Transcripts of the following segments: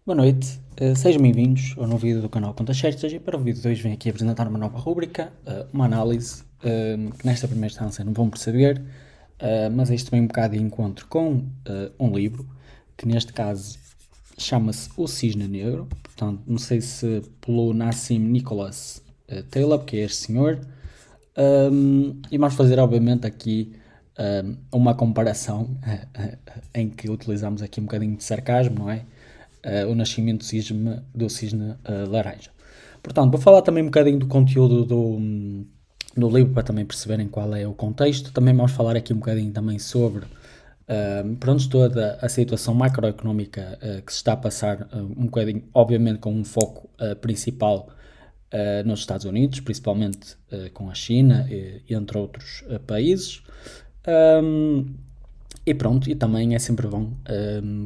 Boa noite, sejam bem-vindos ao novo vídeo do canal Contas Certas e para o vídeo de hoje venho aqui apresentar uma nova rúbrica, uma análise, que nesta primeira instância não vão perceber, mas isto vem um bocado de encontro com um livro, que neste caso chama-se O Cisne Negro, portanto não sei se pelo Nassim Nicholas Taleb, que é este senhor, e vamos fazer obviamente aqui uma comparação em que utilizamos aqui um bocadinho de sarcasmo, não é? O nascimento do cisne laranja. Portanto, vou falar também um bocadinho do conteúdo do livro para também perceberem qual é o contexto. Também vamos falar aqui um bocadinho também sobre pronto, toda a situação macroeconómica que se está a passar, um bocadinho, obviamente, com um foco principal nos Estados Unidos, principalmente com a China, entre outros países. E pronto, e também é sempre bom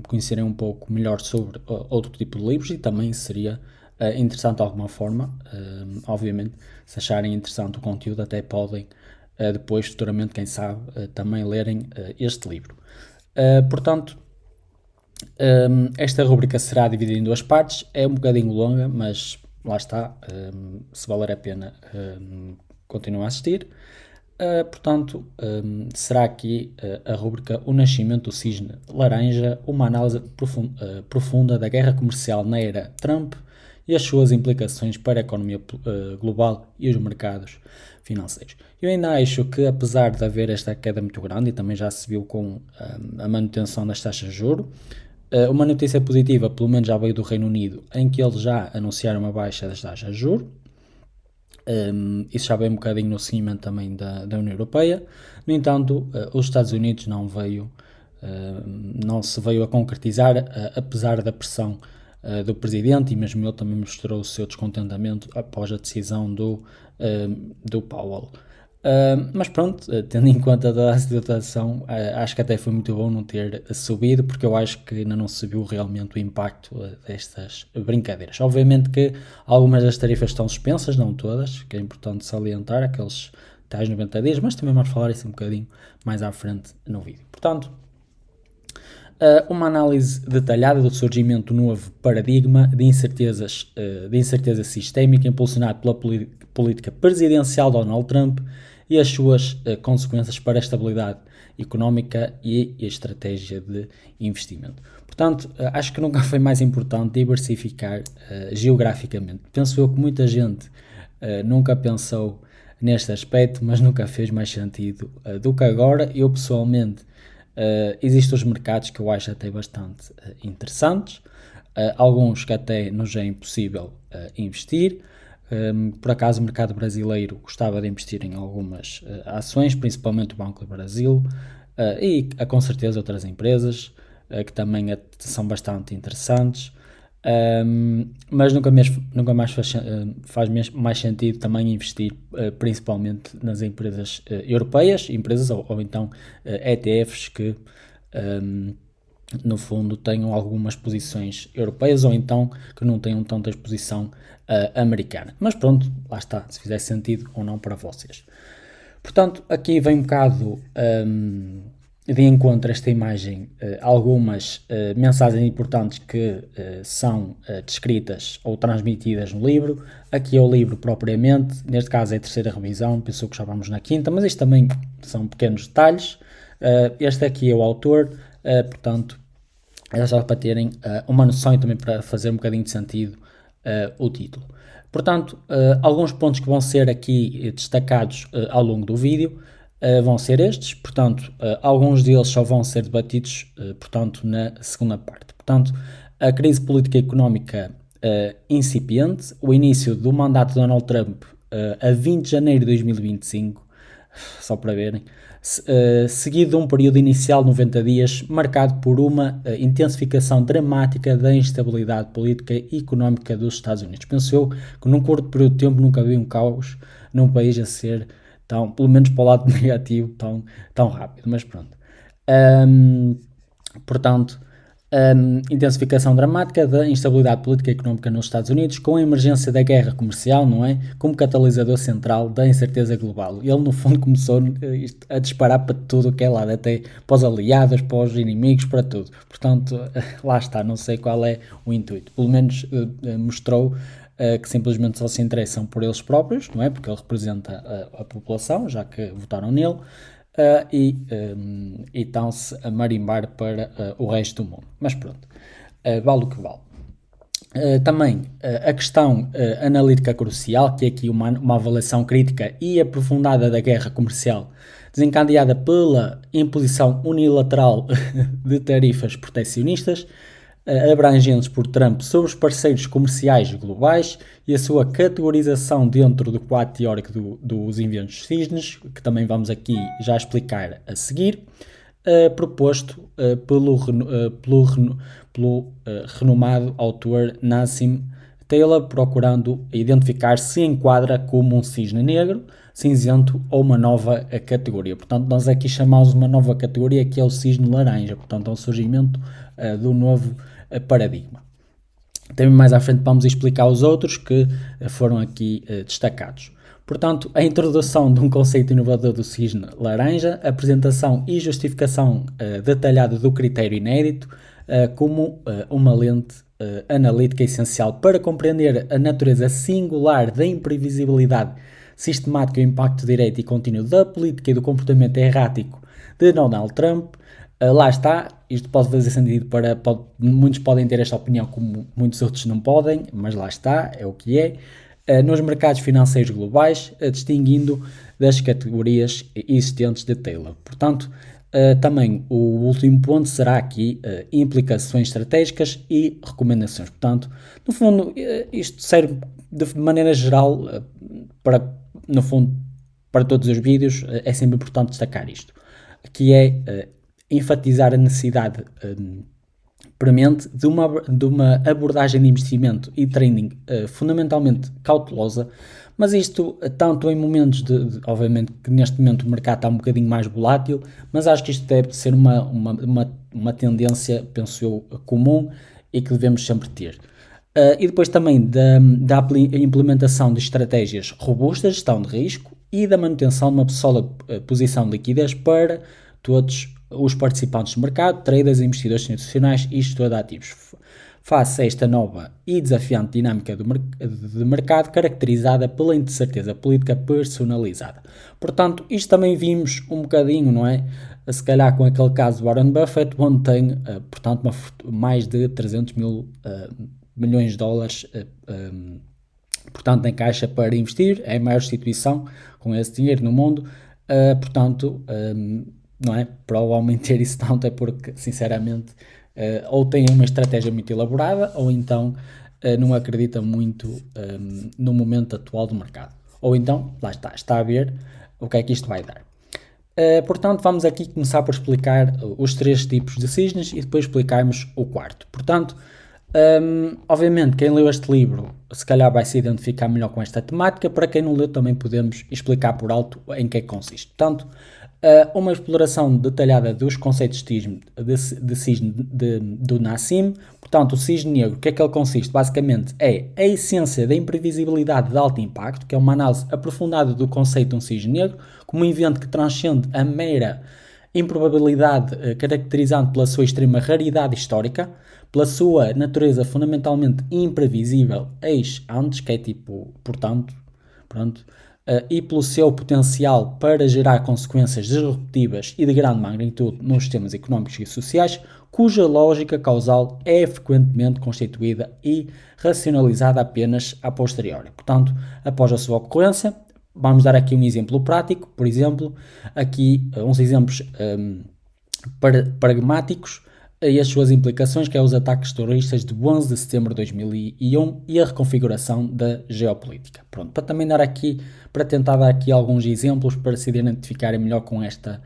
conhecerem um pouco melhor sobre outro tipo de livros e também seria interessante de alguma forma, obviamente, se acharem interessante o conteúdo até podem depois, futuramente, quem sabe, também lerem este livro. Portanto, esta rubrica será dividida em duas partes, é um bocadinho longa, mas lá está, se valer a pena continuar a assistir. Portanto, será aqui a rúbrica O Nascimento do Cisne Laranja, uma análise profunda da guerra comercial na era Trump e as suas implicações para a economia global e os mercados financeiros. Eu ainda acho que, apesar de haver esta queda muito grande, e também já se viu com a manutenção das taxas de juros, uma notícia positiva, pelo menos já veio do Reino Unido, em que eles já anunciaram uma baixa das taxas de juros. Isso já veio um bocadinho no seguimento também da União Europeia. No entanto, os Estados Unidos não se veio a concretizar, apesar da pressão do presidente, e mesmo ele também mostrou o seu descontentamento após a decisão do Powell. Mas pronto, tendo em conta toda a situação, acho que até foi muito bom não ter subido, porque eu acho que ainda não se viu realmente o impacto destas brincadeiras. Obviamente que algumas das tarifas estão suspensas, não todas, que é importante salientar, aqueles tais 90 dias, mas também vamos falar isso um bocadinho mais à frente no vídeo. Portanto, uma análise detalhada do surgimento do novo paradigma de incerteza sistémica impulsionado pela política presidencial de Donald Trump e as suas consequências para a estabilidade económica e a estratégia de investimento. Portanto, acho que nunca foi mais importante diversificar geograficamente. Penso eu que muita gente nunca pensou neste aspecto, mas nunca fez mais sentido do que agora. Eu, pessoalmente, existem os mercados que eu acho até bastante interessantes, alguns que até nos é impossível investir. Por acaso, o mercado brasileiro gostava de investir em algumas ações, principalmente o Banco do Brasil, e com certeza outras empresas que também são bastante interessantes. Mas nunca mais faz mais sentido também investir principalmente nas empresas europeias, empresas ou então ETFs que no fundo tenham algumas posições europeias ou então que não tenham tanta exposição americana. Mas pronto, lá está, se fizer sentido ou não para vocês. Portanto, aqui vem um bocado de encontro a esta imagem algumas mensagens importantes que são descritas ou transmitidas no livro. Aqui é o livro propriamente, neste caso é a terceira revisão, pensou que já vamos na quinta, mas isto também são pequenos detalhes. Este aqui é o autor, portanto, é só para terem uma noção e também para fazer um bocadinho de sentido o título. Portanto, alguns pontos que vão ser aqui destacados ao longo do vídeo vão ser estes, portanto, alguns deles só vão ser debatidos, portanto, na segunda parte. Portanto, a crise política e económica incipiente, o início do mandato de Donald Trump a 20 de janeiro de 2025, só para verem, seguido de um período inicial de 90 dias marcado por uma intensificação dramática da instabilidade política e económica dos Estados Unidos. Penso eu que num curto período de tempo nunca vi um caos num país a ser tão, pelo menos para o lado negativo, tão rápido, mas pronto. Portanto, Intensificação dramática da instabilidade política e económica nos Estados Unidos, com a emergência da guerra comercial, não é? Como catalisador central da incerteza global. Ele, no fundo, começou a disparar para tudo o que é lado, até para os aliados, para os inimigos, para tudo. Portanto, lá está, não sei qual é o intuito. Pelo menos mostrou que simplesmente só se interessam por eles próprios, não é? Porque ele representa a população, já que votaram nele. E estão-se a marimbar para o resto do mundo. Mas pronto, vale o que vale. Também a questão analítica crucial, que é aqui uma avaliação crítica e aprofundada da guerra comercial desencadeada pela imposição unilateral de tarifas proteccionistas abrangentes por Trump sobre os parceiros comerciais globais e a sua categorização dentro do quadro teórico dos inventos cisnes, que também vamos aqui já explicar a seguir, proposto pelo renomado autor Nassim Taleb, procurando identificar se enquadra como um cisne negro, cinzento ou uma nova categoria. Portanto, nós aqui chamamos uma nova categoria que é o cisne laranja, portanto é o surgimento do novo paradigma. Também mais à frente vamos explicar os outros que foram aqui destacados. Portanto, a introdução de um conceito inovador do cisne laranja, apresentação e justificação detalhada do critério inédito como uma lente analítica essencial para compreender a natureza singular da imprevisibilidade sistemática e o impacto direto e contínuo da política e do comportamento errático de Donald Trump. Lá está, isto pode fazer sentido muitos podem ter esta opinião como muitos outros não podem, mas lá está, é o que é. Nos mercados financeiros globais, distinguindo das categorias existentes de Taylor. Portanto, também o último ponto será aqui implicações estratégicas e recomendações. Portanto, no fundo, isto serve de maneira geral no fundo, para todos os vídeos, é sempre importante destacar isto, que é enfatizar a necessidade premente de uma abordagem de investimento e trading fundamentalmente cautelosa, mas isto tanto em momentos obviamente que neste momento o mercado está um bocadinho mais volátil, mas acho que isto deve ser uma tendência, penso eu, comum e que devemos sempre ter. E depois também da implementação de estratégias robustas, gestão de risco e da manutenção de uma sólida posição de liquidez para todos os participantes do mercado, traders, investidores institucionais e gestores de ativos, face a esta nova e desafiante dinâmica de mercado caracterizada pela incerteza política personalizada. Portanto, isto também vimos um bocadinho, não é? Se calhar com aquele caso de Warren Buffett, onde tem, portanto, mais de 300 mil milhões de dólares, portanto, em caixa para investir, é a maior instituição com esse dinheiro no mundo, portanto, não é? Provavelmente ter isso tanto é porque, sinceramente, ou tem uma estratégia muito elaborada, ou então não acredita muito no momento atual do mercado. Ou então, lá está a ver o que é que isto vai dar. Portanto, vamos aqui começar por explicar os 3 tipos de cisnes e depois explicarmos o quarto. Portanto, obviamente, quem leu este livro se calhar vai se identificar melhor com esta temática. Para quem não leu, também podemos explicar por alto em que é que consiste. Portanto, uma exploração detalhada dos conceitos de cisne do Nassim. Portanto, o cisne negro, o que é que ele consiste? Basicamente é a essência da imprevisibilidade de alto impacto, que é uma análise aprofundada do conceito de um cisne negro, como um evento que transcende a mera improbabilidade, caracterizando pela sua extrema raridade histórica, pela sua natureza fundamentalmente imprevisível ex antes, que é tipo, portanto, pronto, e pelo seu potencial para gerar consequências disruptivas e de grande magnitude nos sistemas económicos e sociais, cuja lógica causal é frequentemente constituída e racionalizada apenas a posteriori. Portanto, após a sua ocorrência, vamos dar aqui um exemplo prático, por exemplo, aqui uns exemplos pragmáticos e as suas implicações, que é os ataques terroristas de 11 de setembro de 2001 e a reconfiguração da geopolítica. Pronto, para tentar dar aqui alguns exemplos para se identificarem melhor com esta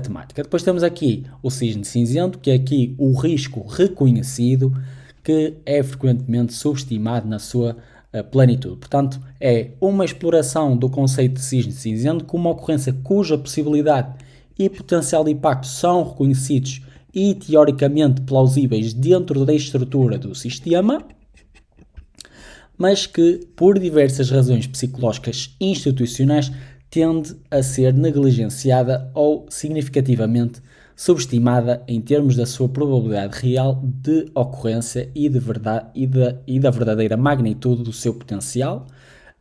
temática. Depois temos aqui o cisne cinzento, que é aqui o risco reconhecido, que é frequentemente subestimado na sua plenitude. Portanto, é uma exploração do conceito de cisne cinzento como uma ocorrência cuja possibilidade e potencial de impacto são reconhecidos e teoricamente plausíveis dentro da estrutura do sistema, mas que, por diversas razões psicológicas e institucionais, tende a ser negligenciada ou significativamente subestimada em termos da sua probabilidade real de ocorrência e da verdadeira magnitude do seu potencial,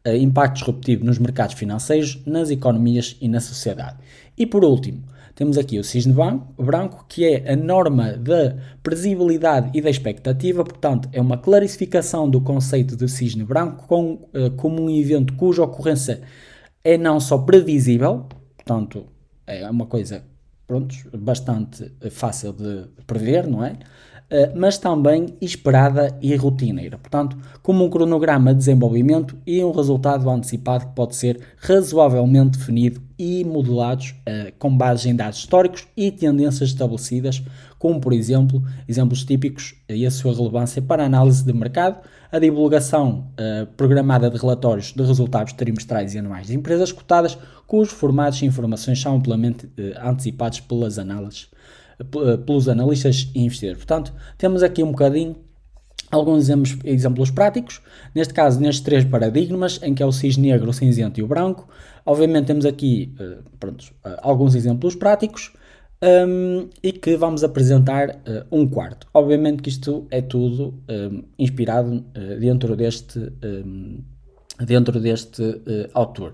impacto disruptivo nos mercados financeiros, nas economias e na sociedade. E por último, temos aqui o cisne branco, que é a norma da previsibilidade e da expectativa, portanto, é uma clarificação do conceito de cisne branco como um evento cuja ocorrência é não só previsível, portanto, é uma coisa, pronto, bastante fácil de prever, não é? Mas também esperada e rotineira, portanto, como um cronograma de desenvolvimento e um resultado antecipado que pode ser razoavelmente definido e modelados com base em dados históricos e tendências estabelecidas, como por exemplo, exemplos típicos e a sua relevância para a análise de mercado, a divulgação programada de relatórios de resultados trimestrais e anuais de empresas cotadas, cujos formatos e informações são amplamente antecipados pelos analistas e investidores. Portanto, temos aqui um bocadinho alguns exemplos práticos, neste caso nestes 3 paradigmas, em que é o cisne negro, o cinzento e o branco. Obviamente temos aqui alguns exemplos práticos e que vamos apresentar um quarto. Obviamente que isto é tudo inspirado dentro deste autor.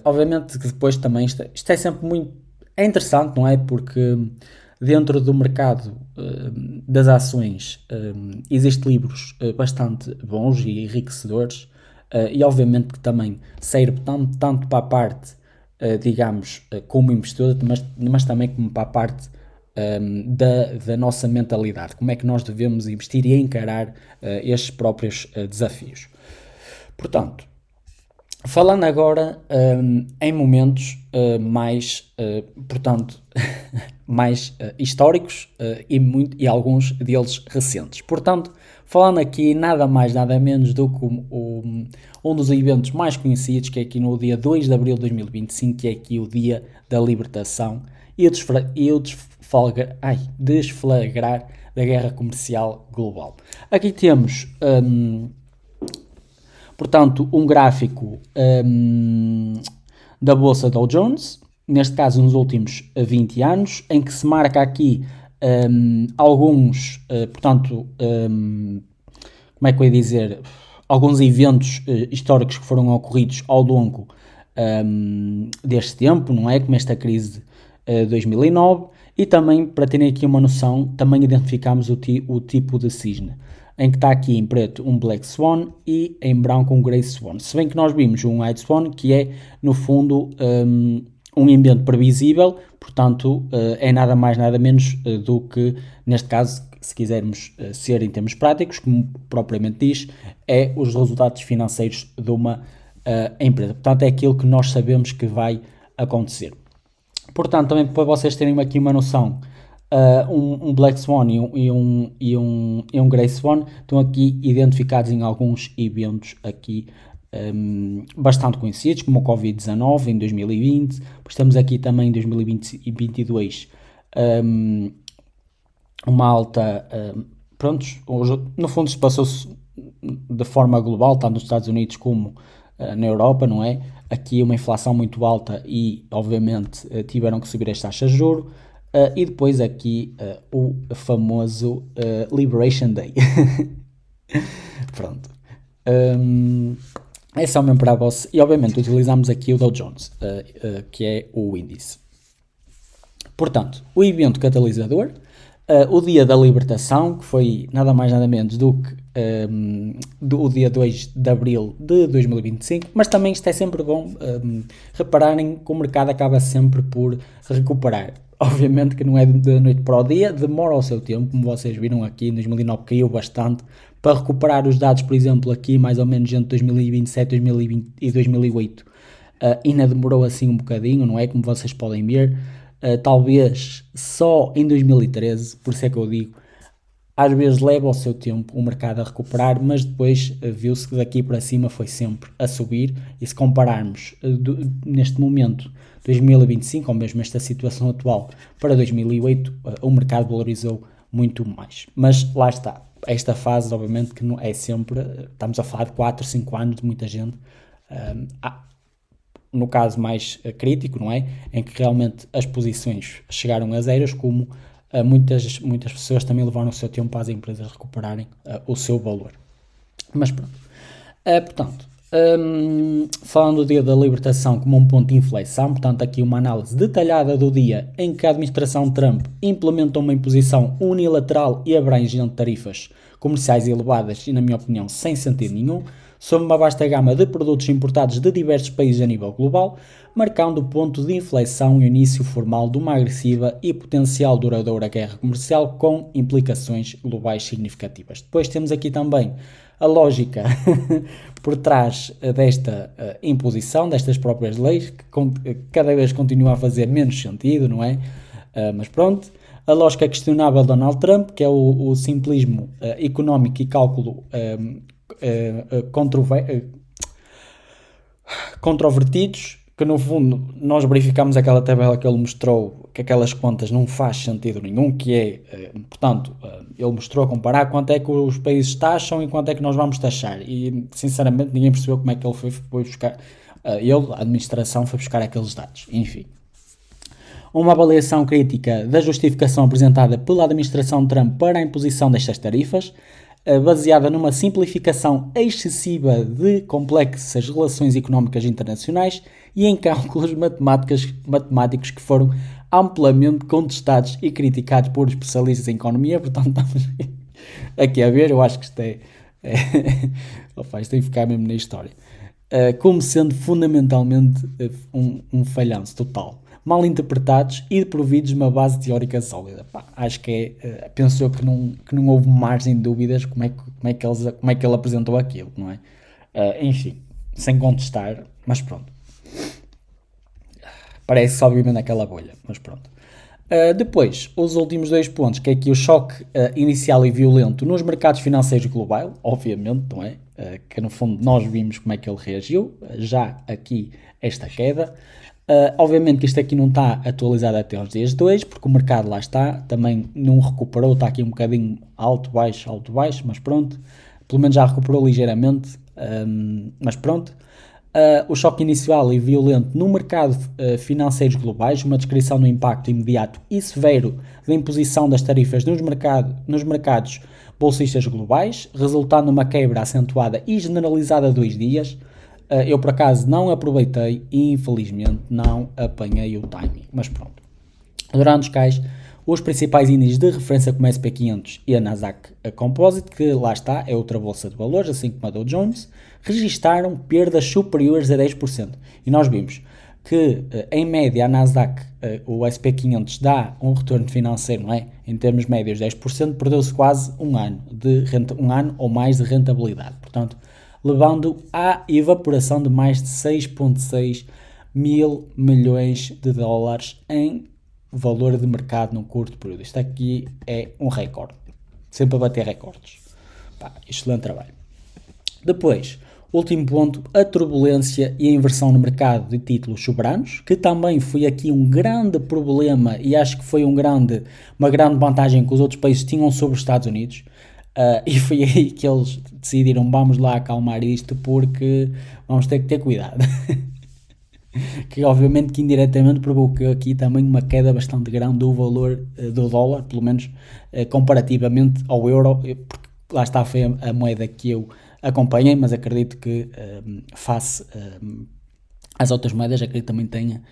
Obviamente que depois também isto é sempre muito interessante, não é? Porque dentro do mercado das ações existem livros bastante bons e enriquecedores e obviamente que também serve tanto para a parte, digamos, como investidor, mas também como para a parte da nossa mentalidade, como é que nós devemos investir e encarar estes próprios desafios. Portanto, falando agora em momentos mais, portanto, mais históricos e alguns deles recentes. Portanto, falando aqui nada mais, nada menos do que um dos eventos mais conhecidos, que é aqui no dia 2 de abril de 2025, que é aqui o Dia da Libertação e o desflagrar da guerra comercial global. Aqui temos portanto, um gráfico da Bolsa Dow Jones, neste caso nos últimos 20 anos, em que se marca aqui alguns, como é que eu ia dizer, alguns eventos históricos que foram ocorridos ao longo deste tempo, não é? Como esta crise de 2009, e também, para terem aqui uma noção, também identificamos o tipo de cisne, em que está aqui em preto um Black Swan e em branco um Grey Swan. Se bem que nós vimos um White Swan, que é, no fundo, um evento previsível, portanto, é nada mais, nada menos do que, neste caso, se quisermos ser em termos práticos, como propriamente diz, é os resultados financeiros de uma empresa. Portanto, é aquilo que nós sabemos que vai acontecer. Portanto, também para vocês terem aqui uma noção, um Black Swan e um Grey Swan estão aqui identificados em alguns eventos aqui bastante conhecidos, como o Covid-19 em 2020, depois temos aqui também em 2020 e 2022 uma alta, no fundo se passou-se de forma global, tanto nos Estados Unidos como na Europa, não é? Aqui uma inflação muito alta e, obviamente, tiveram que subir as taxas de juros. E depois aqui o famoso Liberation Day. Pronto. É só mesmo para você. E obviamente utilizamos aqui o Dow Jones, que é o índice. Portanto, o evento catalisador, o Dia da Libertação, que foi nada mais nada menos do que do dia 2 de abril de 2025, mas também isto é sempre bom repararem que o mercado acaba sempre por recuperar. Obviamente que não é da noite para o dia, demora o seu tempo, como vocês viram aqui, em 2009 caiu bastante, para recuperar os dados, por exemplo, aqui mais ou menos entre 2027 2020 e 2008, ainda demorou assim um bocadinho, não é? Como vocês podem ver, talvez só em 2013, por isso é que eu digo, às vezes leva o seu tempo o mercado a recuperar, mas depois viu-se que daqui para cima foi sempre a subir, e se compararmos neste momento 2025, ou mesmo esta situação atual, para 2008, o mercado valorizou muito mais. Mas lá está, esta fase obviamente que não é sempre, estamos a falar de 4, 5 anos de muita gente, no caso mais crítico, não é? Em que realmente as posições chegaram a zeros, como muitas pessoas também levaram o seu tempo para as empresas recuperarem o seu valor. Mas pronto. Portanto, falando do dia da libertação como um ponto de inflexão, portanto aqui uma análise detalhada do dia em que a administração Trump implementou uma imposição unilateral e abrangente de tarifas comerciais elevadas e, na minha opinião, sem sentido nenhum, sobre uma vasta gama de produtos importados de diversos países a nível global, marcando o ponto de inflexão e o início formal de uma agressiva e potencial duradoura guerra comercial com implicações globais significativas. Depois temos aqui também a lógica por trás desta imposição, destas próprias leis, que cada vez continua a fazer menos sentido, não é? Mas pronto. A lógica questionável de Donald Trump, que é o simplismo económico e cálculo controvertidos, que no fundo nós verificamos aquela tabela que ele mostrou, que aquelas contas não faz sentido nenhum, que é, portanto, ele mostrou a comparar quanto é que os países taxam e quanto é que nós vamos taxar, e sinceramente ninguém percebeu como é que ele foi buscar, a administração foi buscar aqueles dados, enfim. Uma avaliação crítica da justificação apresentada pela administração Trump para a imposição destas tarifas, baseada numa simplificação excessiva de complexas relações económicas internacionais e em cálculos matemáticos que foram amplamente contestados e criticados por especialistas em economia. Portanto, estamos aqui a ver, eu acho que isto isto tem que ficar mesmo na história, como sendo fundamentalmente um falhanço total, mal interpretados e providos de uma base teórica sólida. Acho que pensou que não houve margem de dúvidas como é que ele apresentou aquilo, não é? Enfim, sem contestar, mas pronto. Parece obviamente naquela bolha, mas pronto. Depois, os últimos dois pontos, que é aqui o choque inicial e violento nos mercados financeiros globais, obviamente, não é? Que no fundo nós vimos como é que ele reagiu, já aqui esta queda. Obviamente que isto aqui não está atualizado até aos dias de hoje, porque o mercado lá está, também não recuperou, está aqui um bocadinho alto, baixo, mas pronto, pelo menos já recuperou ligeiramente, mas pronto. O choque inicial e violento no mercado financeiros globais, uma descrição do impacto imediato e severo da imposição das tarifas nos mercados bolsistas globais, resultando numa quebra acentuada e generalizada de 2 dias. Eu, por acaso, não aproveitei e, infelizmente, não apanhei o timing. Mas pronto. Durante os cais, os principais índices de referência como a SP500 e a Nasdaq Composite, que lá está, é outra bolsa de valores, assim como a Dow Jones, registaram perdas superiores a 10%. E nós vimos que, em média, a Nasdaq, o SP500, dá um retorno financeiro, não é? Em termos médios, 10%, perdeu-se quase um ano ou mais de rentabilidade. Portanto, levando à evaporação de mais de 6,6 mil milhões de dólares em valor de mercado num curto período. Isto aqui é um recorde. Sempre a bater recordes. Excelente trabalho. Depois, último ponto, a turbulência e a inversão no mercado de títulos soberanos, que também foi aqui um grande problema e acho que foi uma grande vantagem que os outros países tinham sobre os Estados Unidos. E foi aí que eles decidiram, vamos lá acalmar isto porque vamos ter que ter cuidado. Que obviamente que indiretamente provocou aqui também uma queda bastante grande do valor do dólar, pelo menos comparativamente ao euro, porque lá está, foi a moeda que eu acompanhei, mas acredito que face às outras moedas, acredito que também tenha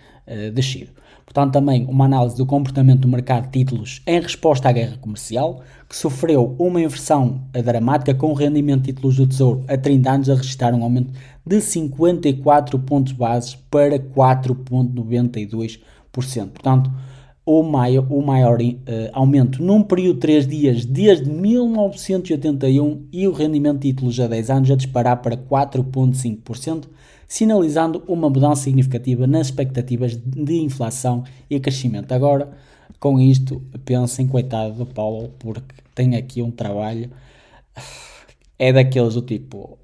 descido. Portanto, também uma análise do comportamento do mercado de títulos em resposta à guerra comercial, que sofreu uma inversão dramática, com o rendimento de títulos do Tesouro a 30 anos a registrar um aumento de 54 pontos bases para 4,92%. Portanto, o maior aumento num período de 3 dias desde 1981 e o rendimento de títulos a 10 anos a disparar para 4,5%, sinalizando uma mudança significativa nas expectativas de inflação e crescimento. Agora, com isto, pensem, coitado do Powell, porque tem aqui um trabalho, é daqueles do tipo,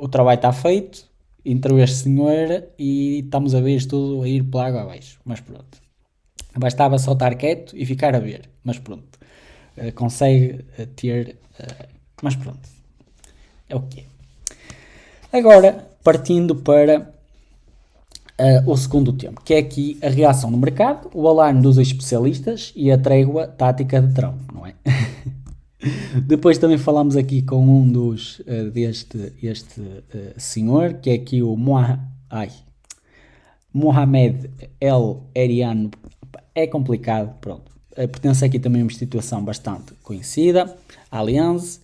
o trabalho está feito, entrou este senhor e estamos a ver isto tudo a ir pela água abaixo, mas pronto. Bastava só estar quieto e ficar a ver, mas pronto. Consegue ter, mas pronto, é o que é. Agora, partindo para o segundo tema, que é aqui a reação do mercado, o alarme dos especialistas e a trégua tática de Trump, não é? Depois também falámos aqui com um dos este senhor, que é aqui o Mohamed El Eriano. É complicado, pronto. Pertence aqui também a uma instituição bastante conhecida, a Allianz.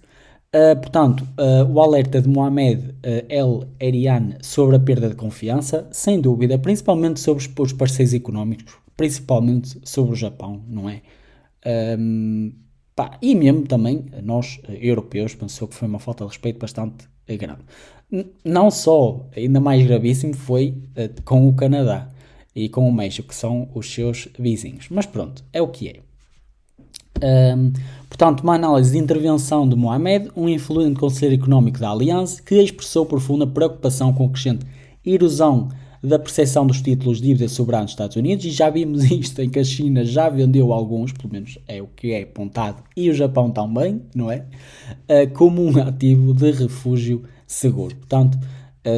Portanto, o alerta de Mohamed El Erian sobre a perda de confiança, sem dúvida, principalmente sobre os parceiros económicos, principalmente sobre o Japão, não é? E mesmo também nós, europeus, pensou que foi uma falta de respeito bastante grande. Não só, ainda mais gravíssimo foi com o Canadá e com o México, que são os seus vizinhos. Mas pronto, é o que é. Portanto, uma análise de intervenção de Mohamed, um influente conselheiro económico da Aliança, que expressou profunda preocupação com a crescente erosão da percepção dos títulos de dívida soberana dos Estados Unidos, e já vimos isto em que a China já vendeu alguns, pelo menos é o que é apontado, e o Japão também, não é? Como um ativo de refúgio seguro. Portanto,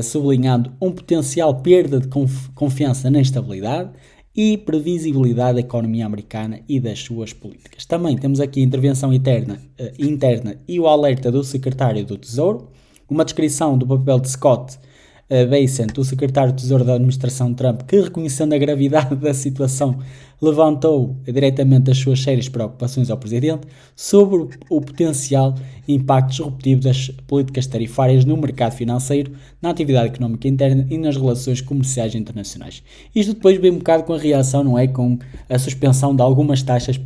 sublinhando um potencial perda de confiança na estabilidade e previsibilidade da economia americana e das suas políticas. Também temos aqui a intervenção interna e o alerta do secretário do Tesouro, uma descrição do papel de Scott Bessent, o secretário do Tesouro da administração Trump, que, reconhecendo a gravidade da situação, levantou diretamente as suas sérias preocupações ao Presidente sobre o potencial impacto disruptivo das políticas tarifárias no mercado financeiro, na atividade económica interna e nas relações comerciais internacionais. Isto depois vem um bocado com a reação, não é? Com a suspensão de algumas taxas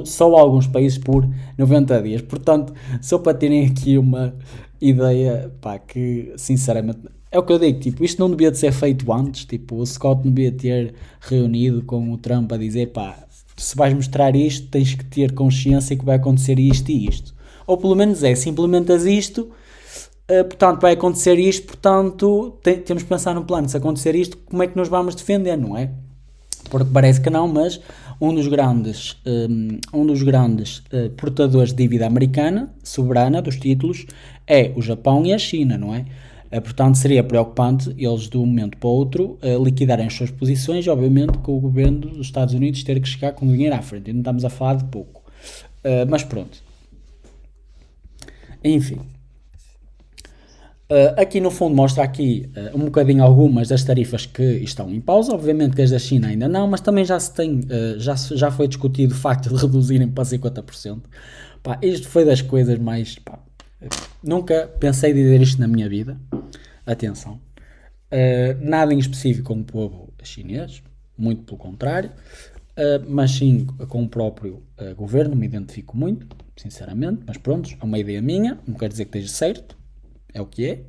só alguns países por 90 dias. Portanto, só para terem aqui uma ideia, que sinceramente é o que eu digo, tipo, isto não devia de ser feito antes, tipo, o Scott não devia ter reunido com o Trump a dizer, se vais mostrar isto, tens que ter consciência que vai acontecer isto e isto. Ou pelo menos se implementas isto, portanto, vai acontecer isto, portanto, temos que pensar no plano, se acontecer isto, como é que nos vamos defender, não é? Porque parece que não, mas um dos grandes portadores de dívida americana, soberana, dos títulos, é o Japão e a China, não é? Portanto, seria preocupante eles, de um momento para o outro, liquidarem as suas posições, obviamente, com o governo dos Estados Unidos ter que chegar com dinheiro à frente. E não estamos a falar de pouco. Mas pronto. Enfim. Aqui no fundo mostra aqui um bocadinho algumas das tarifas que estão em pausa, obviamente que as da China ainda não, mas também já foi discutido o facto de reduzirem para 50%. Isto foi das coisas mais... nunca pensei dizer isto na minha vida, atenção, nada em específico com o povo chinês, muito pelo contrário, mas sim com o próprio governo, me identifico muito, sinceramente, mas pronto, é uma ideia minha, não quer dizer que esteja certo, é o que é.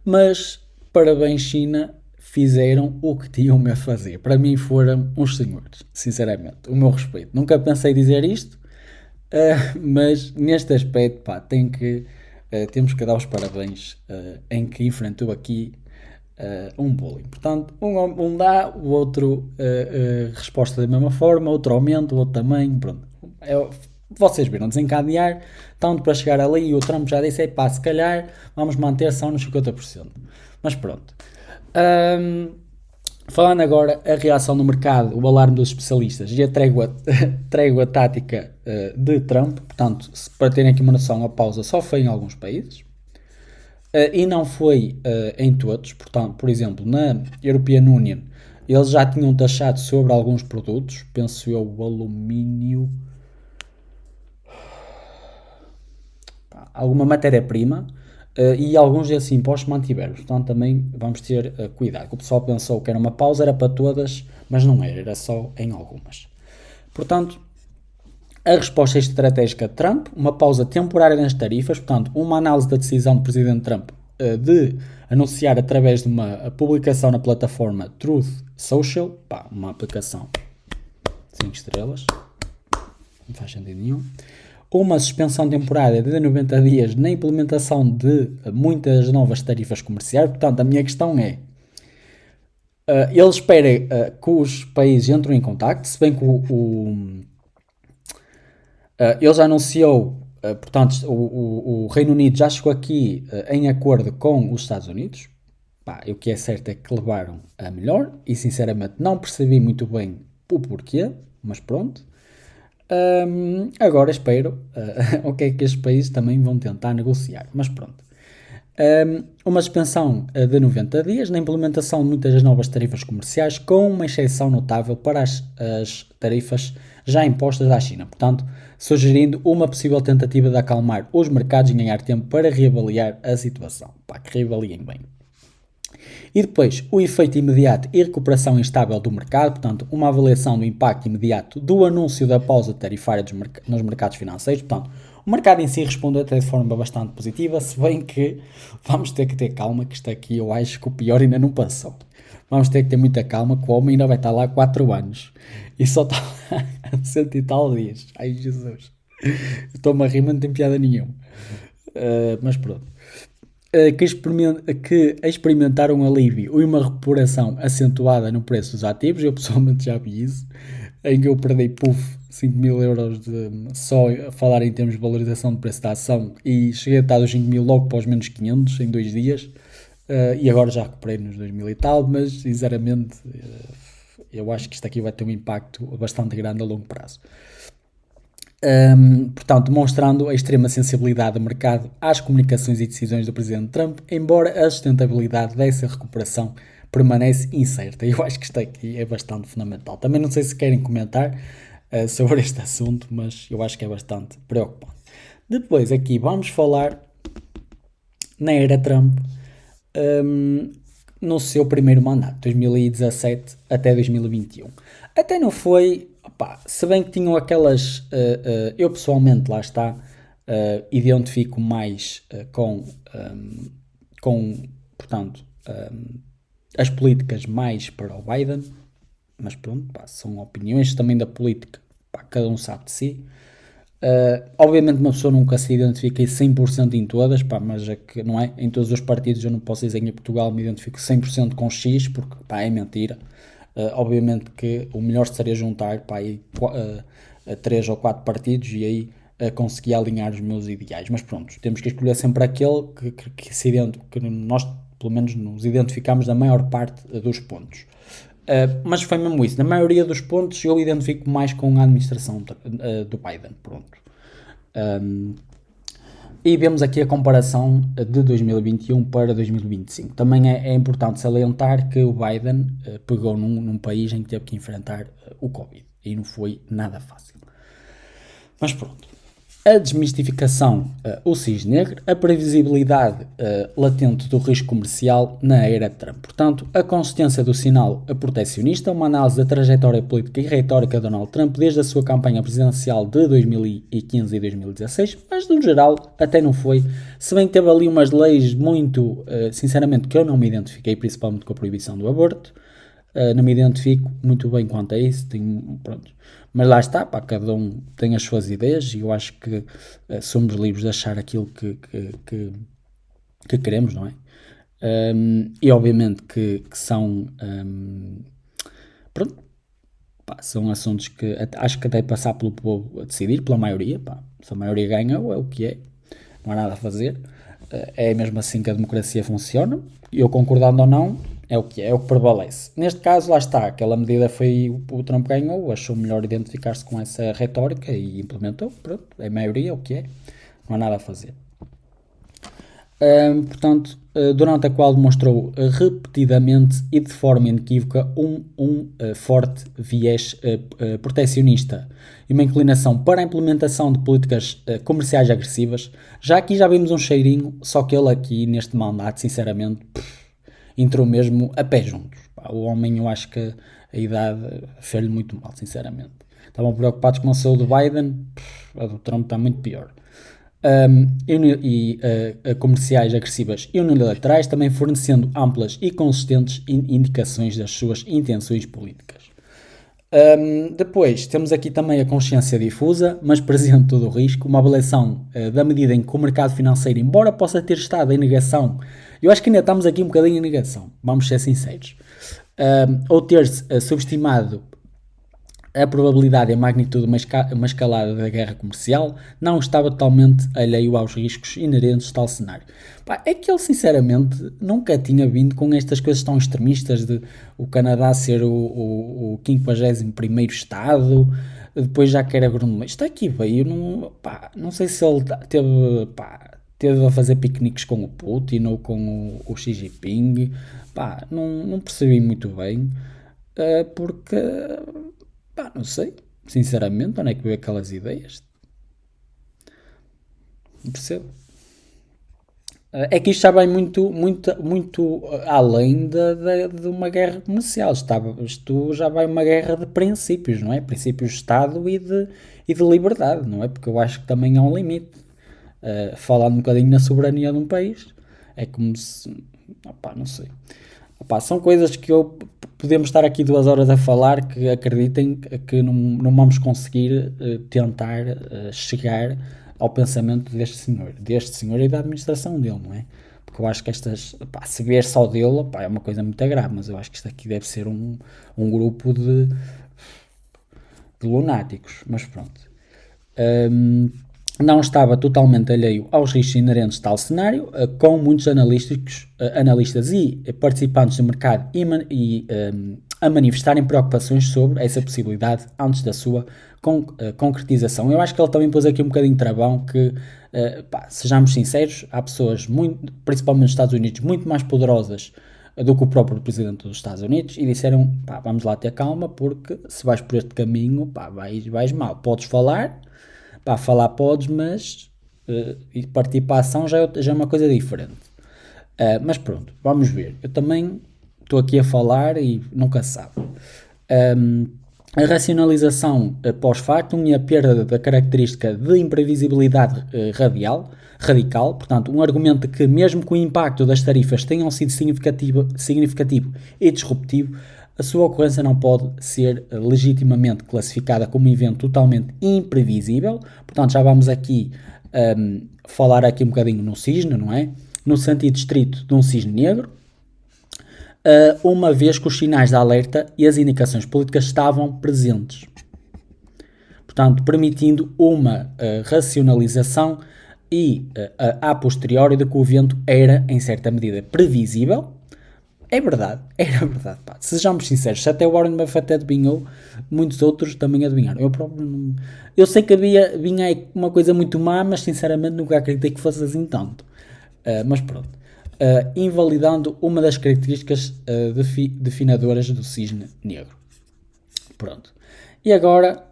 Mas, parabéns China, fizeram o que tinham a fazer. Para mim foram uns senhores, sinceramente. O meu respeito. Nunca pensei dizer isto, mas neste aspecto, temos que dar os parabéns em que enfrentou aqui um bullying. Portanto, um dá, o outro resposta da mesma forma, outro aumento, o outro também, pronto. Vocês viram desencadear, tanto para chegar ali, e o Trump já disse, se calhar vamos manter só nos 50%. Mas pronto. Falando agora a reação no mercado, o alarme dos especialistas e a trégua tática de Trump, portanto, para terem aqui uma noção, a pausa só foi em alguns países e não foi em todos. Portanto, por exemplo, na European Union, eles já tinham taxado sobre alguns produtos, penso eu, o alumínio, alguma matéria-prima, e alguns desses impostos mantiveram. Portanto, também vamos ter cuidado. O pessoal pensou que era uma pausa, era para todas, mas não era, era só em algumas. Portanto, a resposta estratégica de Trump, uma pausa temporária nas tarifas, portanto, uma análise da decisão do presidente Trump de anunciar através de uma publicação na plataforma Truth Social, pá, uma aplicação 5 estrelas, não faz sentido nenhum, uma suspensão temporária de 90 dias na implementação de muitas novas tarifas comerciais. Portanto, a minha questão é, ele espera que os países entrem em contacto, se bem que ele já anunciou, portanto, o Reino Unido já chegou aqui em acordo com os Estados Unidos. Pá, o que é certo é que levaram a melhor e sinceramente não percebi muito bem o porquê, mas pronto. Agora espero o que é que estes países também vão tentar negociar, mas pronto. Uma suspensão de 90 dias na implementação de muitas das novas tarifas comerciais, com uma exceção notável para as tarifas já impostas à China. Portanto, sugerindo uma possível tentativa de acalmar os mercados e ganhar tempo para reavaliar a situação. Pá, que reavaliem bem. E depois, o efeito imediato e recuperação instável do mercado, portanto, uma avaliação do impacto imediato do anúncio da pausa tarifária nos mercados financeiros. Portanto, o mercado em si respondeu até de forma bastante positiva, se bem que vamos ter que ter calma, que isto aqui eu acho que o pior ainda não passou. Vamos ter que ter muita calma, que o homem ainda vai estar lá 4 anos e só está lá há 100 e tal dias. Ai Jesus, estou-me a rir, mas não tem piada nenhuma. Mas pronto. Que experimentaram um alívio e uma recuperação acentuada no preço dos ativos. Eu pessoalmente já vi isso, em que eu perdi 5 mil euros só a falar em termos de valorização de preço da ação e cheguei a estar dos 5 mil logo para os menos 500 em 2 dias, e agora já recuperei nos 2 mil e tal, mas sinceramente eu acho que isto aqui vai ter um impacto bastante grande a longo prazo. Portanto, demonstrando a extrema sensibilidade do mercado às comunicações e decisões do Presidente Trump, embora a sustentabilidade dessa recuperação permanece incerta. Eu acho que isto aqui é bastante fundamental. Também não sei se querem comentar sobre este assunto, mas eu acho que é bastante preocupante. Depois aqui vamos falar na era Trump, no seu primeiro mandato, 2017 até 2021. Até não foi... Opa, se bem que tinham aquelas, eu pessoalmente, lá está, identifico mais portanto, as políticas mais para o Biden, mas pronto, pá, são opiniões também da política, pá, cada um sabe de si. Obviamente uma pessoa nunca se identifica 100% em todas, pá, mas é que não é, em todos os partidos eu não posso dizer que em Portugal me identifico 100% com X, porque pá, é mentira. Obviamente que o melhor seria juntar para aí 3 ou 4 partidos e aí conseguir alinhar os meus ideais, mas pronto, temos que escolher sempre aquele que nós pelo menos nos identificamos da maior parte dos pontos. Mas foi mesmo isso, na maioria dos pontos eu identifico mais com a administração do Biden, pronto. E vemos aqui a comparação de 2021 para 2025. Também é importante salientar que o Biden pegou num país em que teve que enfrentar o Covid. E não foi nada fácil. Mas pronto. A desmistificação, o cisne negro, a previsibilidade latente do risco comercial na era Trump. Portanto, a consistência do sinal protecionista, uma análise da trajetória política e retórica de Donald Trump desde a sua campanha presidencial de 2015 e 2016, mas no geral até não foi, se bem que teve ali umas leis muito, sinceramente, que eu não me identifiquei, principalmente com a proibição do aborto. Não me identifico muito bem quanto a isso, pronto. Mas lá está, pá, cada um tem as suas ideias e eu acho que somos livres de achar aquilo que queremos, não é? E obviamente que são, pronto, pá, são assuntos que acho que até passar pelo povo a decidir, pela maioria, pá, se a maioria ganha, é o que é, não há nada a fazer. É mesmo assim que a democracia funciona, e eu concordando ou não, é o que prevalece. Neste caso, lá está, aquela medida foi o Trump ganhou, achou melhor identificar-se com essa retórica e implementou, pronto, é a maioria, é o que é, não há nada a fazer. Portanto, durante a qual demonstrou repetidamente e de forma inequívoca forte viés proteccionista e uma inclinação para a implementação de políticas comerciais agressivas. Já aqui já vimos um cheirinho, só que ele aqui neste mandato, sinceramente, entrou mesmo a pé juntos. O homem, eu acho que a idade fez-lhe muito mal, sinceramente. Estavam preocupados com a saúde de Biden, a do Trump está muito pior. Comerciais agressivas e unilaterais, também fornecendo amplas e consistentes indicações das suas intenções políticas. Depois, temos aqui também a consciência difusa, mas presente todo o risco, uma avaliação da medida em que o mercado financeiro, embora possa ter estado em negação, eu acho que ainda estamos aqui um bocadinho em negação, vamos ser sinceros, ou ter-se subestimado a probabilidade e a magnitude de uma escalada da guerra comercial, não estava totalmente alheio aos riscos inerentes a tal cenário. É que ele, sinceramente, nunca tinha vindo com estas coisas tão extremistas de o Canadá ser o 51º Estado, depois já que era agronomista. Isto aqui veio, não sei se ele teve a fazer piqueniques com o Putin ou com o Xi Jinping, não percebi muito bem, porque... não sei, sinceramente, onde é que veio aquelas ideias? Não percebo. É que isto já vai muito além de uma guerra comercial. Isto já vai uma guerra de princípios, não é? Princípios de Estado e de liberdade, não é? Porque eu acho que também há um limite. Falando um bocadinho na soberania de um país, é como se... não sei. São coisas que podemos estar aqui 2 horas a falar que acreditem que não vamos conseguir tentar chegar ao pensamento deste senhor e da administração dele, não é? Porque eu acho que se vier só dele, é uma coisa muito grave, mas eu acho que isto aqui deve ser um grupo de lunáticos, mas pronto. Não estava totalmente alheio aos riscos inerentes de tal cenário, com muitos analistas e participantes do mercado a manifestarem preocupações sobre essa possibilidade antes da sua concretização. Eu acho que ele também pôs aqui um bocadinho de travão que, sejamos sinceros, há pessoas, principalmente nos Estados Unidos, muito mais poderosas do que o próprio presidente dos Estados Unidos e disseram, vamos lá ter calma porque se vais por este caminho, vais mal. Podes falar... falar podes, mas partir para a ação já é uma coisa diferente. Mas pronto, vamos ver. Eu também estou aqui a falar e nunca se sabe. A racionalização pós-factum e a perda da característica de imprevisibilidade radical, portanto, um argumento que, mesmo que o impacto das tarifas tenham sido significativo e disruptivo, a sua ocorrência não pode ser legitimamente classificada como um evento totalmente imprevisível. Portanto, já vamos aqui falar aqui um bocadinho no cisne, não é? No sentido estrito de um cisne negro, uma vez que os sinais de alerta e as indicações políticas estavam presentes. Portanto, permitindo uma racionalização e a posteriori de que o evento era, em certa medida, previsível. É verdade, era verdade. Sejamos sinceros, se até o Warren Buffett adivinhou, muitos outros também adivinharam. Eu sei que vinha aí uma coisa muito má, mas sinceramente nunca acreditei que fosse assim tanto. Mas pronto. Invalidando uma das características definidoras do cisne negro. Pronto. E agora,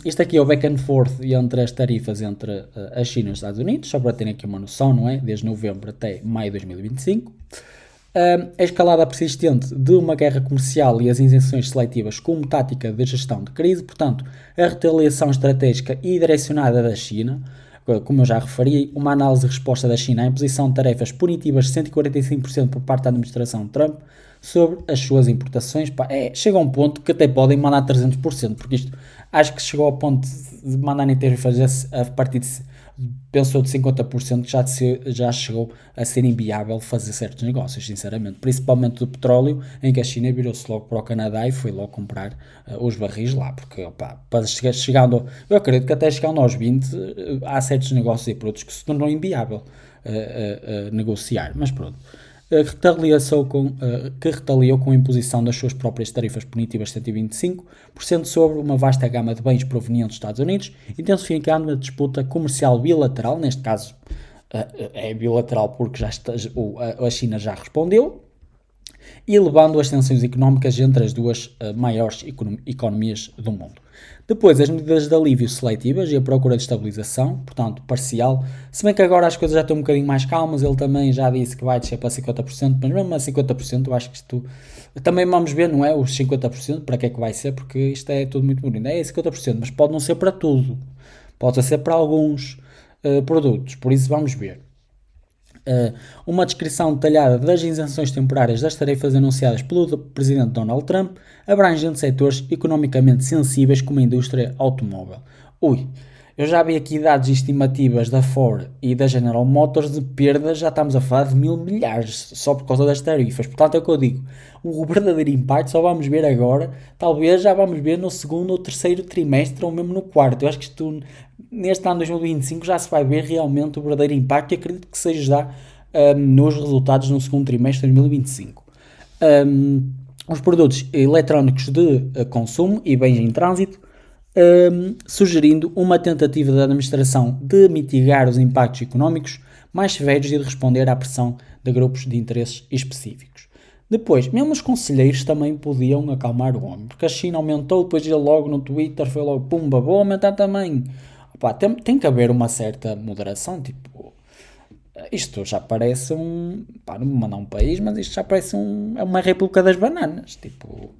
isto aqui é o back and forth entre as tarifas entre a China e os Estados Unidos, só para terem aqui uma noção, não é? Desde novembro até maio de 2025. A escalada persistente de uma guerra comercial e as isenções seletivas como tática de gestão de crise, portanto, a retaliação estratégica e direcionada da China, como eu já referi, uma análise de resposta da China à imposição de tarefas punitivas de 145% por parte da administração Trump sobre as suas importações, chega a um ponto que até podem mandar 300%, porque isto acho que chegou ao ponto de mandarem tarefas a partir de pensou de 50% que já chegou a ser inviável fazer certos negócios, sinceramente, principalmente do petróleo, em que a China virou-se logo para o Canadá e foi logo comprar os barris lá, porque eu acredito que até chegando aos 20 há certos negócios e produtos que se tornam inviável negociar, mas pronto. Que retaliou com a imposição das suas próprias tarifas punitivas de 125% sobre uma vasta gama de bens provenientes dos Estados Unidos, intensificando a disputa comercial bilateral, neste caso É bilateral porque a China já respondeu, e elevando as tensões económicas entre as duas maiores economias do mundo. Depois, as medidas de alívio seletivas e a procura de estabilização, portanto, parcial, se bem que agora as coisas já estão um bocadinho mais calmas, ele também já disse que vai descer para 50%, mas mesmo a 50% eu acho que isto, também vamos ver, não é, os 50%, para que é que vai ser, porque isto é tudo muito bonito, é 50%, mas pode não ser para tudo, pode ser para alguns produtos, por isso vamos ver. Uma descrição detalhada das isenções temporárias das tarefas anunciadas pelo presidente Donald Trump, abrangendo setores economicamente sensíveis como a indústria automóvel. Ui, eu já vi aqui dados estimativas da Ford e da General Motors de perdas, já estamos a falar de 1.000 milhares, só por causa das tarifas. Portanto, é o que eu digo, o verdadeiro impacto só vamos ver agora, talvez já vamos ver no segundo ou terceiro trimestre, ou mesmo no quarto. Eu acho que isto, neste ano de 2025, já se vai ver realmente o verdadeiro impacto, e acredito que seja já nos resultados no segundo trimestre de 2025. Os produtos eletrónicos de consumo e bens em trânsito, sugerindo uma tentativa da administração de mitigar os impactos económicos mais severos e de responder à pressão de grupos de interesses específicos. Depois, mesmo os conselheiros também podiam acalmar o homem, porque a China aumentou, depois ele logo no Twitter foi logo, pumba, vou aumentar também. Opa, tem que haver uma certa moderação, tipo, isto já parece pá, não me mandar um país, mas isto já parece é uma réplica das bananas, tipo,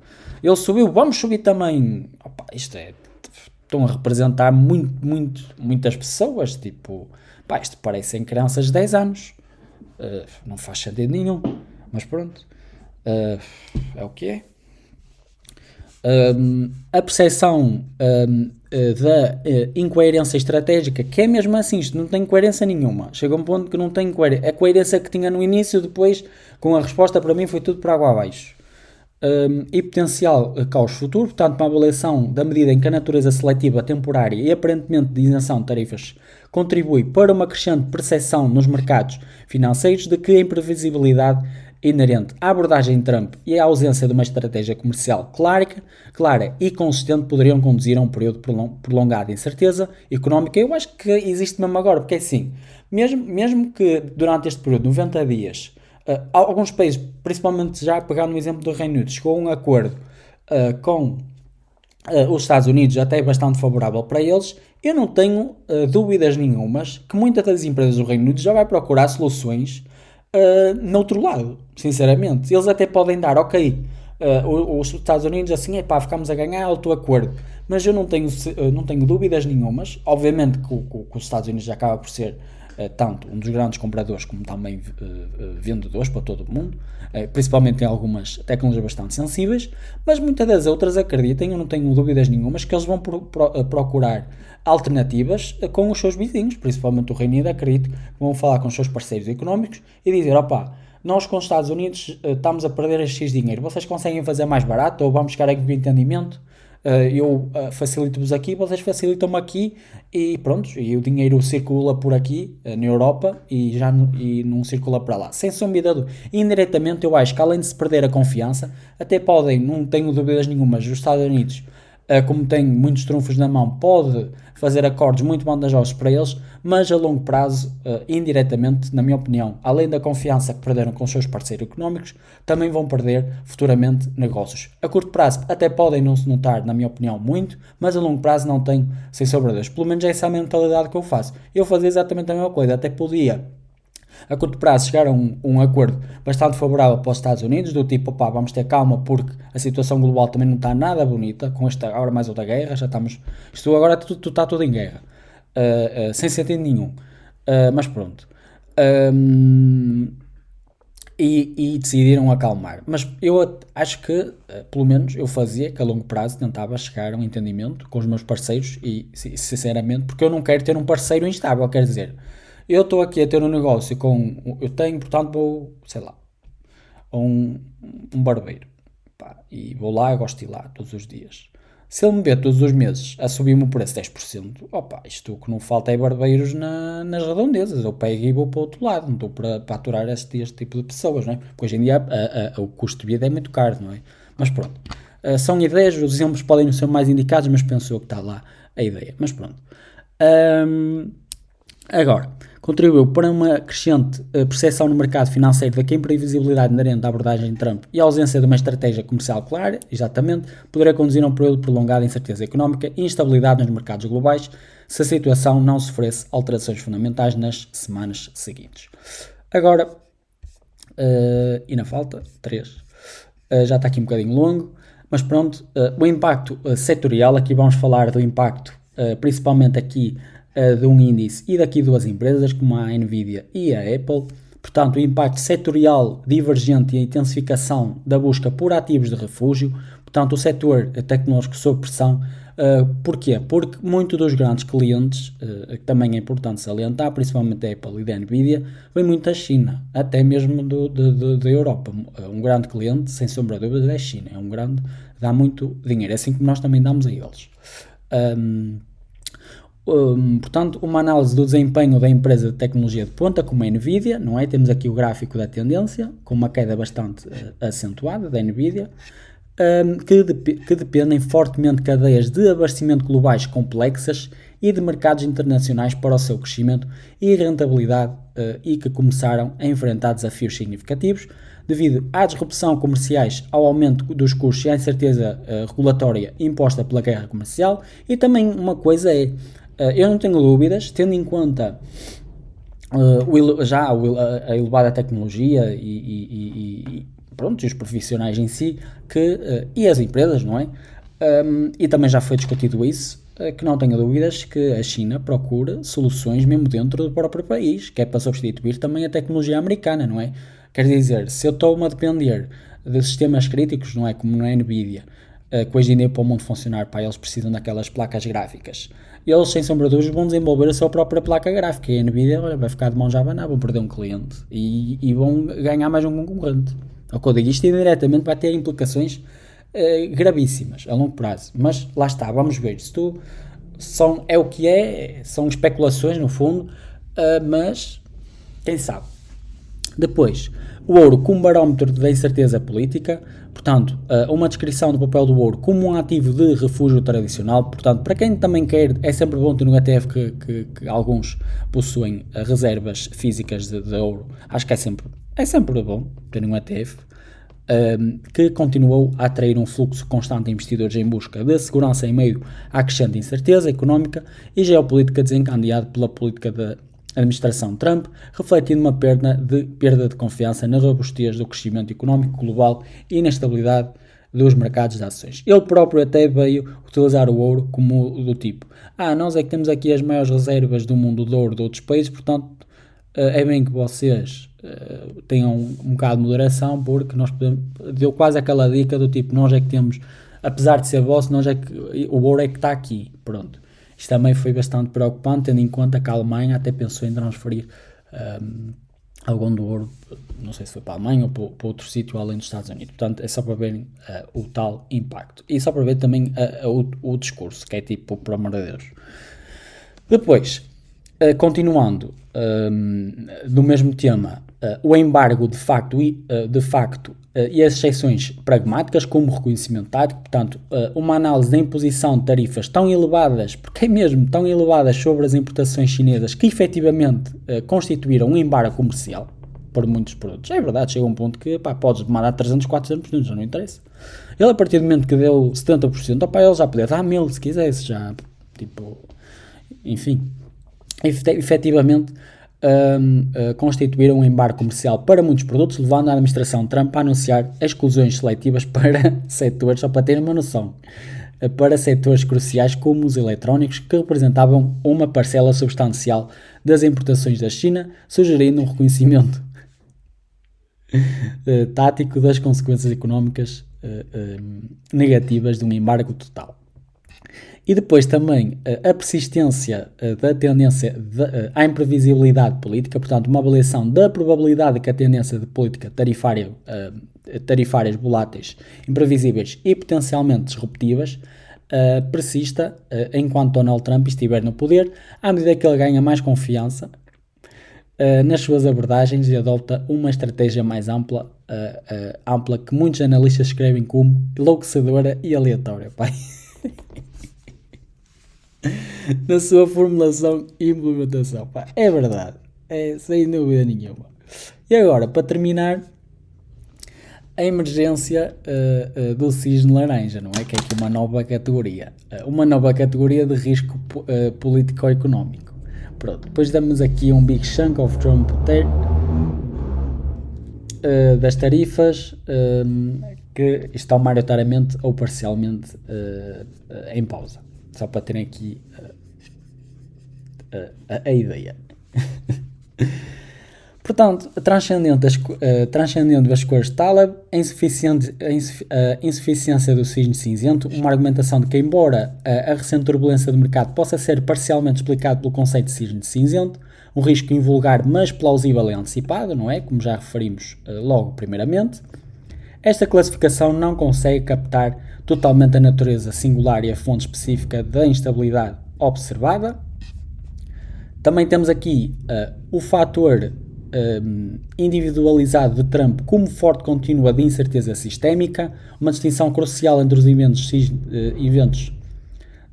ele subiu, vamos subir também. Opa, estão a representar muitas pessoas, tipo, pá, isto parecem crianças de 10 anos, não faz sentido nenhum, mas pronto, é o que é. A percepção da incoerência estratégica, que é mesmo assim, isto não tem coerência nenhuma, chega a um ponto que não tem coerência, a coerência que tinha no início, depois com a resposta para mim foi tudo para água abaixo. E potencial caos futuro, portanto uma avaliação da medida em que a natureza seletiva, temporária e aparentemente de isenção de tarifas contribui para uma crescente percepção nos mercados financeiros de que a imprevisibilidade inerente à abordagem de Trump e à ausência de uma estratégia comercial clara e consistente poderiam conduzir a um período prolongado de incerteza económica. Eu acho que existe mesmo agora, porque é assim, mesmo que durante este período, 90 dias, alguns países, principalmente já pegando no exemplo do Reino Unido, chegou a um acordo com os Estados Unidos até bastante favorável para eles, eu não tenho dúvidas nenhumas que muitas das empresas do Reino Unido já vai procurar soluções no outro lado, sinceramente. Eles até podem dar, ok, os Estados Unidos assim, epá, ficamos a ganhar alto acordo, mas eu não tenho dúvidas nenhumas, obviamente que os Estados Unidos já acaba por ser tanto um dos grandes compradores como também vendedores para todo o mundo, principalmente em algumas tecnologias bastante sensíveis, mas muitas das outras, acreditem, eu não tenho dúvidas nenhumas que eles vão procurar alternativas com os seus vizinhos, principalmente o Reino Unido. Acredito que vão falar com os seus parceiros económicos e dizer, opá, nós com os Estados Unidos estamos a perder X dinheiro, vocês conseguem fazer mais barato ou vamos chegar a um entendimento? Eu facilito-vos aqui, vocês facilitam-me aqui e pronto, e o dinheiro circula por aqui na Europa e não circula para lá, sem sombra de dúvida. Indiretamente eu acho que além de se perder a confiança, até podem, não tenho dúvidas nenhumas, os Estados Unidos, como tem muitos trunfos na mão, pode fazer acordos muito vantajosos para eles, mas a longo prazo, indiretamente, na minha opinião, além da confiança que perderam com os seus parceiros económicos, também vão perder futuramente negócios. A curto prazo até podem não se notar, na minha opinião, muito, mas a longo prazo não tenho, sem sombra de dúvidas. Pelo menos essa é a mentalidade que eu faço. Eu fazia exatamente a mesma coisa, até podia a curto prazo chegar a um acordo bastante favorável para os Estados Unidos, do tipo, opá, vamos ter calma porque a situação global também não está nada bonita, com esta agora mais outra guerra, já estamos, isto agora está tudo em guerra, sem sentido nenhum, mas pronto, e decidiram acalmar, mas eu acho que, pelo menos eu fazia, que a longo prazo tentava chegar a um entendimento com os meus parceiros e, sinceramente, porque eu não quero ter um parceiro instável, quer dizer, eu estou aqui a ter um negócio eu tenho, portanto vou, sei lá, a um barbeiro, pá, e vou lá, gosto de ir lá todos os dias. Se ele me vê todos os meses a subir-me o preço 10%, opa, isto o que não falta é barbeiros nas redondezas, eu pego e vou para o outro lado, não estou para aturar este tipo de pessoas, não é? Porque hoje em dia o custo de vida é muito caro, não é? Mas pronto, são ideias, os exemplos podem não ser mais indicados, mas penso eu que está lá a ideia, mas pronto. Agora, contribuiu para uma crescente percepção no mercado financeiro de que a imprevisibilidade inerente à abordagem de Trump e a ausência de uma estratégia comercial clara, exatamente, poderia conduzir a um período prolongado de incerteza económica e instabilidade nos mercados globais se a situação não sofresse alterações fundamentais nas semanas seguintes. Agora, e na falta, 3, já está aqui um bocadinho longo, mas pronto, o impacto setorial, aqui vamos falar do impacto principalmente aqui de um índice e daqui duas empresas como a Nvidia e a Apple. Portanto, o impacto setorial divergente e a intensificação da busca por ativos de refúgio. Portanto, o setor tecnológico sob pressão. Porquê? Porque muitos dos grandes clientes, que também é importante salientar, principalmente a Apple e da Nvidia, vem muito da China, até mesmo da Europa. Um grande cliente, sem sombra de dúvida, é a China. É um grande, dá muito dinheiro, assim como nós também damos a eles. Portanto, uma análise do desempenho da empresa de tecnologia de ponta, como a Nvidia, não é? Temos aqui o gráfico da tendência, com uma queda bastante acentuada da Nvidia, que dependem fortemente de cadeias de abastecimento globais complexas e de mercados internacionais para o seu crescimento e rentabilidade e que começaram a enfrentar desafios significativos devido à disrupção comerciais, ao aumento dos custos e à incerteza regulatória imposta pela guerra comercial. E também uma coisa é, eu não tenho dúvidas, tendo em conta a elevada tecnologia e os profissionais em si, e as empresas, não é? E também já foi discutido isso, que não tenho dúvidas que a China procura soluções mesmo dentro do próprio país, que é para substituir também a tecnologia americana, não é? Quer dizer, se eu estou-me a depender de sistemas críticos, não é? Como na Nvidia, que hoje em dia para o mundo funcionar, eles precisam daquelas placas gráficas. Eles, sem sombra de dúvidas, vão desenvolver a sua própria placa gráfica e a Nvidia vai ficar de mãos à abanar, vão perder um cliente e vão ganhar mais um concorrente. O que eu digo, isto indiretamente vai ter implicações gravíssimas a longo prazo, mas lá está, vamos ver, isto é o que é, são especulações no fundo, mas quem sabe. Depois, o ouro como barómetro da incerteza política, portanto, uma descrição do papel do ouro como um ativo de refúgio tradicional, portanto, para quem também quer, é sempre bom ter um ETF que alguns possuem reservas físicas de ouro, acho que é sempre bom ter um ETF, que continuou a atrair um fluxo constante de investidores em busca de segurança em meio à crescente incerteza económica e geopolítica desencadeada pela política da administração Trump, refletindo uma perda de confiança na robustez do crescimento económico global e na estabilidade dos mercados de ações. Ele próprio até veio utilizar o ouro como do tipo, nós é que temos aqui as maiores reservas do mundo de ouro de outros países, portanto é bem que vocês tenham um bocado de moderação, porque nós deu quase aquela dica do tipo, nós é que temos, apesar de ser vosso, nós é que o ouro é que está aqui, pronto. Isto também foi bastante preocupante, tendo em conta que a Alemanha até pensou em transferir algum do ouro, não sei se foi para a Alemanha ou para outro sítio além dos Estados Unidos. Portanto, é só para verem o tal impacto. E só para ver também o discurso, que é tipo, por amor de Deus. Depois, continuando no mesmo tema, o embargo de facto e as exceções pragmáticas como reconhecimento tático, portanto, uma análise da imposição de tarifas tão elevadas, porque é mesmo tão elevadas sobre as importações chinesas que efetivamente constituíram um embargo comercial por muitos produtos. É verdade, chega a um ponto que podes demandar 300, 400%, já não interessa. Ele, a partir do momento que deu 70%, ele já podia dar 1000 se quisesse, já, tipo, enfim. Efetivamente constituíram um embargo comercial para muitos produtos, levando a administração Trump a anunciar exclusões seletivas para setores, só para terem uma noção, para setores cruciais como os eletrónicos, que representavam uma parcela substancial das importações da China, sugerindo um reconhecimento tático das consequências económicas negativas de um embargo total. E depois também a persistência da tendência à imprevisibilidade política, portanto, uma avaliação da probabilidade de que a tendência de política tarifárias voláteis, imprevisíveis e potencialmente disruptivas persista enquanto Donald Trump estiver no poder, à medida que ele ganha mais confiança nas suas abordagens e adopta uma estratégia mais ampla que muitos analistas escrevem como enlouquecedora e aleatória. Pai. na sua formulação e implementação. Pá, é verdade, é sem dúvida nenhuma. E agora, para terminar, a emergência do cisne laranja, não é? Que é aqui uma nova categoria. Uma nova categoria de risco político-económico. Pronto, depois damos aqui um big chunk of Trump das tarifas que estão maioritariamente ou parcialmente em pausa. Só para terem aqui a ideia. Portanto, transcendendo as cores de Taleb, a insuficiência do cisne cinzento, uma argumentação de que, embora a recente turbulência do mercado possa ser parcialmente explicado pelo conceito de cisne cinzento, um risco invulgar, mas plausível e antecipado, não é? Como já referimos logo primeiramente, esta classificação não consegue captar totalmente a natureza singular e a fonte específica da instabilidade observada. Também temos aqui o fator individualizado de Trump como forte contínua de incerteza sistémica, uma distinção crucial entre os eventos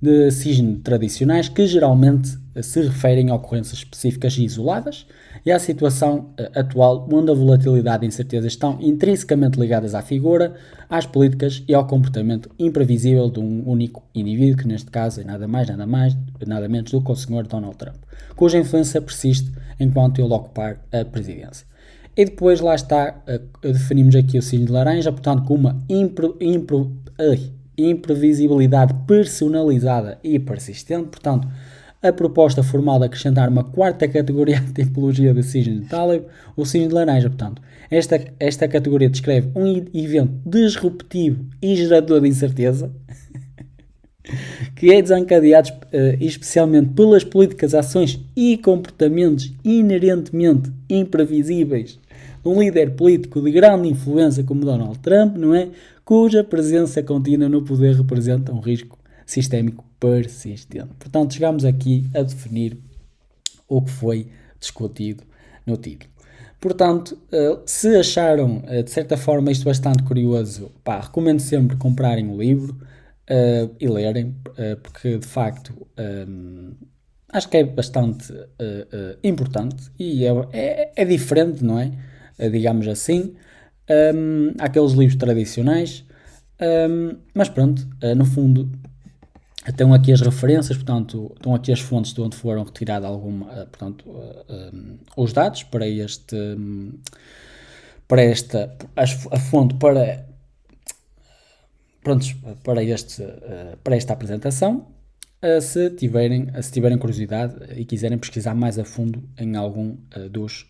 de cisne tradicionais que geralmente se referem a ocorrências específicas e isoladas, e à situação atual, onde a volatilidade e a incerteza estão intrinsecamente ligadas à figura, às políticas e ao comportamento imprevisível de um único indivíduo, que neste caso é nada menos do que o Sr. Donald Trump, cuja influência persiste enquanto ele ocupar a presidência. E depois lá está, definimos aqui o signo de laranja, portanto com uma imprevisibilidade personalizada e persistente. Portanto, a proposta formal de acrescentar uma quarta categoria de tipologia de signo de Taleb, o signo de laranja. Portanto, esta categoria descreve um evento disruptivo e gerador de incerteza que é desencadeado especialmente pelas políticas, ações e comportamentos inerentemente imprevisíveis de um líder político de grande influência como Donald Trump, não é? Cuja presença contínua no poder representa um risco sistémico persistente. Portanto, chegamos aqui a definir o que foi discutido no título. Portanto, se acharam de certa forma isto bastante curioso, recomendo sempre comprarem o livro e lerem, porque de facto acho que é bastante importante e é diferente, não é? Digamos assim. Há aqueles livros tradicionais, mas pronto, no fundo estão aqui as referências, portanto, estão aqui as fontes de onde foram retiradas os dados para a fonte para esta apresentação. Se tiverem curiosidade e quiserem pesquisar mais a fundo em algum dos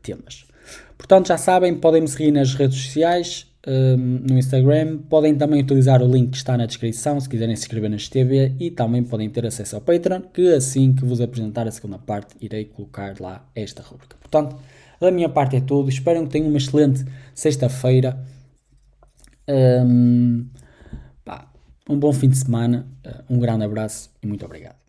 temas. Portanto, já sabem, podem me seguir nas redes sociais, no Instagram, podem também utilizar o link que está na descrição se quiserem se inscrever na XTV e também podem ter acesso ao Patreon, que assim que vos apresentar a segunda parte irei colocar lá esta rubrica. Portanto, da minha parte é tudo, espero que tenham uma excelente sexta-feira, um bom fim de semana, um grande abraço e muito obrigado.